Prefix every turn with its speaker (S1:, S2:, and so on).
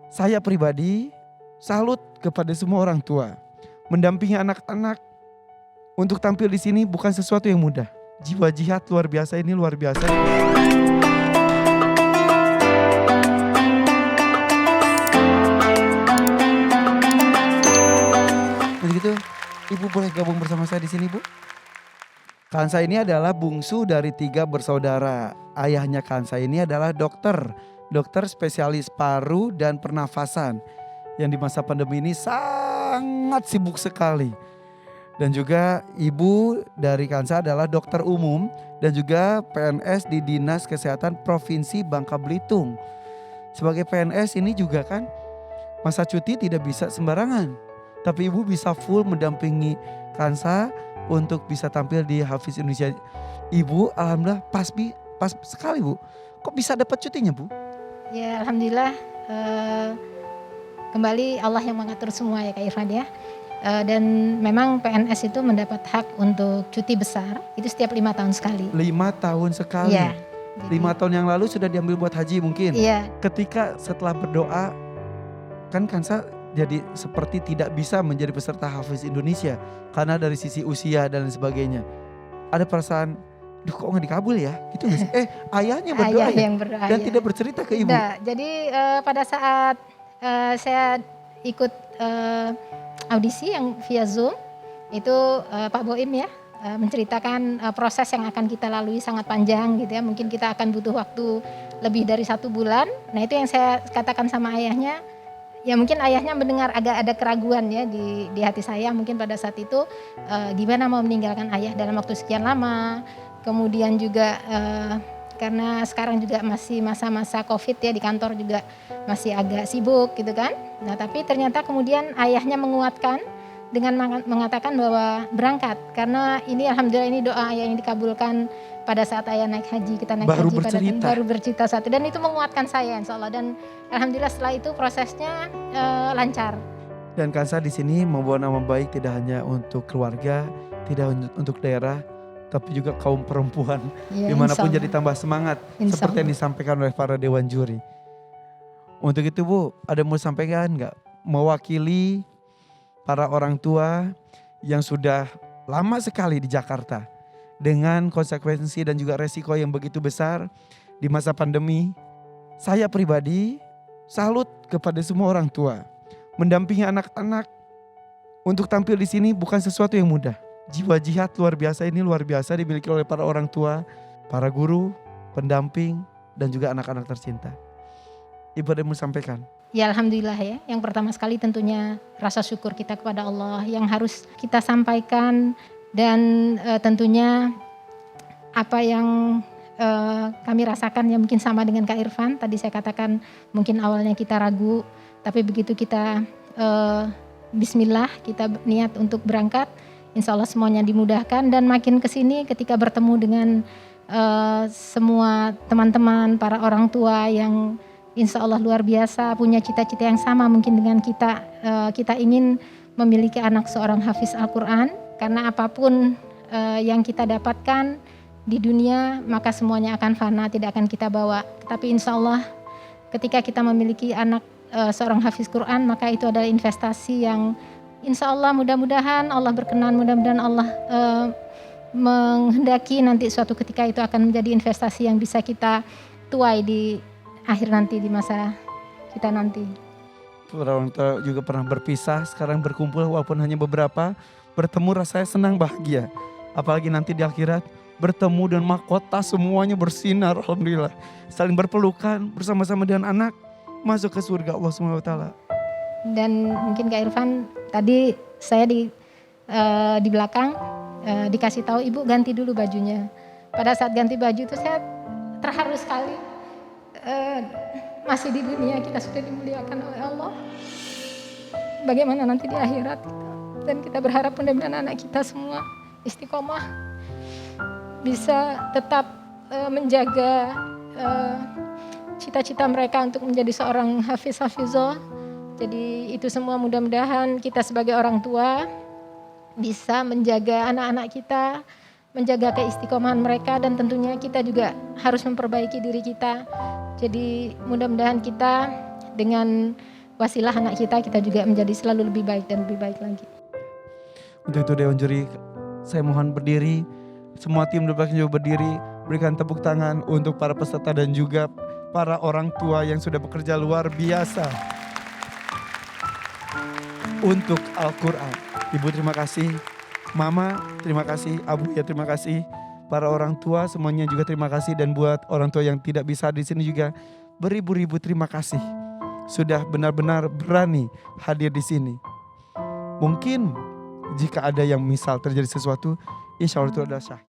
S1: Saya pribadi salut kepada semua orang tua. Mendampingi anak-anak untuk tampil di sini bukan sesuatu yang mudah. Jiwa jihad luar biasa, ini luar biasa. Begitu, Ibu boleh gabung bersama saya di sini, Bu? Kansa ini adalah bungsu dari 3 bersaudara. Ayahnya Kansa ini adalah dokter spesialis paru dan pernafasan yang di masa pandemi ini sangat sibuk sekali. Dan juga ibu dari Kansa adalah dokter umum dan juga PNS di Dinas Kesehatan Provinsi Bangka Belitung. Sebagai PNS ini juga kan masa cuti tidak bisa sembarangan. Tapi ibu bisa full mendampingi Kansa untuk bisa tampil di Hafiz Indonesia. Ibu alhamdulillah pas sekali, Bu. Kok bisa dapat cutinya, Bu?
S2: Ya alhamdulillah kembali Allah yang mengatur semua ya Kak Irfan ya. Dan memang PNS itu mendapat hak untuk cuti besar itu setiap 5 tahun sekali.
S1: 5 tahun sekali.
S2: Iya.
S1: 5 tahun yang lalu sudah diambil buat haji mungkin.
S2: Iya.
S1: Ketika setelah berdoa kan Kansa jadi seperti tidak bisa menjadi peserta Hafiz Indonesia karena dari sisi usia dan lain sebagainya. Ada perasaan, duh kok gak dikabul ya? Gitu gak sih? Ayahnya berdoa
S2: Ayah yang berdoa,
S1: dan
S2: ya.
S1: tidak bercerita ke ibu?
S2: Tidak, jadi pada saat saya ikut audisi yang via Zoom, itu Pak Boim ya menceritakan proses yang akan kita lalui sangat panjang gitu ya. Mungkin kita akan butuh waktu lebih dari 1 bulan. Nah itu yang saya katakan sama ayahnya. Ya mungkin ayahnya mendengar agak ada keraguan ya di hati saya mungkin pada saat itu gimana mau meninggalkan ayah dalam waktu sekian lama. Kemudian juga karena sekarang juga masih masa-masa COVID ya di kantor juga masih agak sibuk gitu kan. Nah tapi ternyata kemudian ayahnya menguatkan dengan mengatakan bahwa berangkat. Karena ini alhamdulillah ini doa ayah yang dikabulkan pada saat ayah naik haji, kita naik
S1: baru
S2: haji
S1: bercerita.
S2: baru bercerita saat itu. Dan itu menguatkan saya insya Allah. Dan alhamdulillah setelah itu prosesnya lancar.
S1: Dan Kansa di sini membawa nama baik tidak hanya untuk keluarga, tidak untuk daerah, tapi juga kaum perempuan.
S2: Ya,
S1: Dimanapun jadi tambah semangat seperti yang disampaikan oleh para dewan juri. Untuk itu Bu, ada mau sampaikan nggak mewakili para orang tua yang sudah lama sekali di Jakarta dengan konsekuensi dan juga resiko yang begitu besar di masa pandemi? Saya pribadi salut kepada semua orang tua. Mendampingi anak-anak untuk tampil di sini bukan sesuatu yang mudah. Jiwa jihad luar biasa, ini luar biasa dimiliki oleh para orang tua, para guru, pendamping, dan juga anak-anak tercinta. Ibu ada yang mau sampaikan?
S2: Ya alhamdulillah ya, yang pertama sekali tentunya rasa syukur kita kepada Allah yang harus kita sampaikan. Dan tentunya apa yang kami rasakan ya mungkin sama dengan Kak Irfan. Tadi saya katakan mungkin awalnya kita ragu, tapi begitu kita bismillah, kita niat untuk berangkat, insya Allah semuanya dimudahkan. Dan makin kesini ketika bertemu dengan semua teman-teman, para orang tua yang insya Allah luar biasa, punya cita-cita yang sama mungkin dengan kita. Kita ingin memiliki anak seorang hafiz Al-Quran, karena apapun yang kita dapatkan di dunia, maka semuanya akan fana, tidak akan kita bawa. Tapi insya Allah ketika kita memiliki anak seorang hafiz Quran, maka itu adalah investasi yang insya Allah mudah-mudahan Allah berkenan, mudah-mudahan Allah menghendaki nanti suatu ketika itu akan menjadi investasi yang bisa kita tuai di akhir nanti, di masa kita nanti.
S1: Para orang tua juga pernah berpisah, sekarang berkumpul walaupun hanya beberapa. Bertemu rasanya senang bahagia. Apalagi nanti di akhirat bertemu dan mahkota semuanya bersinar, alhamdulillah. Saling berpelukan bersama-sama dengan anak masuk ke surga Allah SWT.
S2: Dan mungkin Kak Irfan tadi saya di belakang dikasih tahu ibu ganti dulu bajunya. Pada saat ganti baju itu saya terharu sekali. Masih di dunia kita sudah dimuliakan oleh Allah. Bagaimana nanti di akhirat kita. Dan kita berharap mudah-mudahan anak kita semua istiqomah, bisa tetap menjaga cita-cita mereka untuk menjadi seorang hafiz-hafizah. Jadi itu semua mudah-mudahan kita sebagai orang tua bisa menjaga anak-anak kita, menjaga keistiqomahan mereka, dan tentunya kita juga harus memperbaiki diri kita. Jadi mudah-mudahan kita dengan wasilah anak kita juga menjadi selalu lebih baik dan lebih baik lagi.
S1: Untuk itu Dewan Juri, saya mohon berdiri, semua tim Debat juga berdiri, berikan tepuk tangan untuk para peserta dan juga para orang tua yang sudah bekerja luar biasa untuk Al-Quran. Ibu terima kasih, Mama terima kasih, Abu ya terima kasih, para orang tua semuanya juga terima kasih, dan buat orang tua yang tidak bisa di sini juga beribu-ribu terima kasih sudah benar-benar berani hadir di sini. Mungkin jika ada yang misal terjadi sesuatu, insya Allah itu adalah syah.